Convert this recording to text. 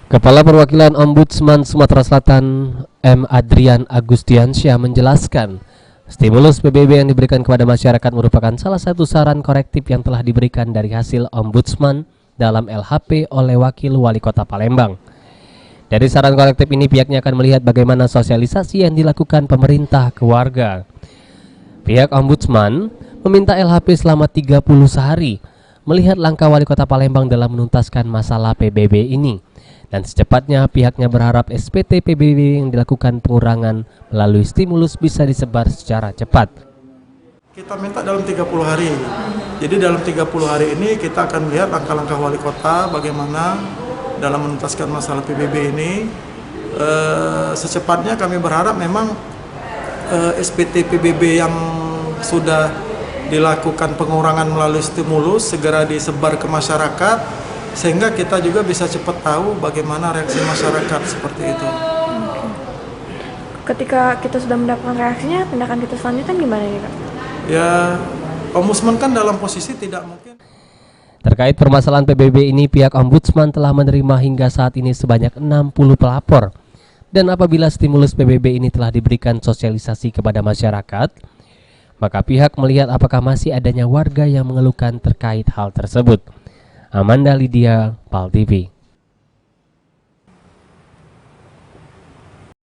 Kepala Perwakilan Ombudsman Sumatera Selatan M. Adrian Agustiansyah menjelaskan, stimulus PBB yang diberikan kepada masyarakat merupakan salah satu saran korektif yang telah diberikan dari hasil Ombudsman dalam LHP oleh Wakil Wali Kota Palembang. Dari saran korektif ini pihaknya akan melihat bagaimana sosialisasi yang dilakukan pemerintah ke warga. Pihak Ombudsman meminta LHP selama 30 sehari melihat langkah Wali Kota Palembang dalam menuntaskan masalah PBB ini. Dan secepatnya pihaknya berharap SPT PBB yang dilakukan pengurangan melalui stimulus bisa disebar secara cepat. Kita minta dalam 30 hari. Jadi dalam 30 hari ini kita akan melihat langkah-langkah wali kota bagaimana dalam menuntaskan masalah PBB ini. Secepatnya kami berharap memang SPT PBB yang sudah dilakukan pengurangan melalui stimulus segera disebar ke masyarakat, sehingga kita juga bisa cepat tahu bagaimana reaksi masyarakat seperti itu. Ketika kita sudah mendapatkan reaksinya, tindakan kita selanjutnya gimana nih, Kak? Ya, Ombudsman kan dalam posisi tidak mungkin. Terkait permasalahan PBB ini, pihak Ombudsman telah menerima hingga saat ini sebanyak 60 pelapor. Dan apabila stimulus PBB ini telah diberikan sosialisasi kepada masyarakat, maka pihak melihat apakah masih adanya warga yang mengeluhkan terkait hal tersebut. Amanda Lydia, PAL TV.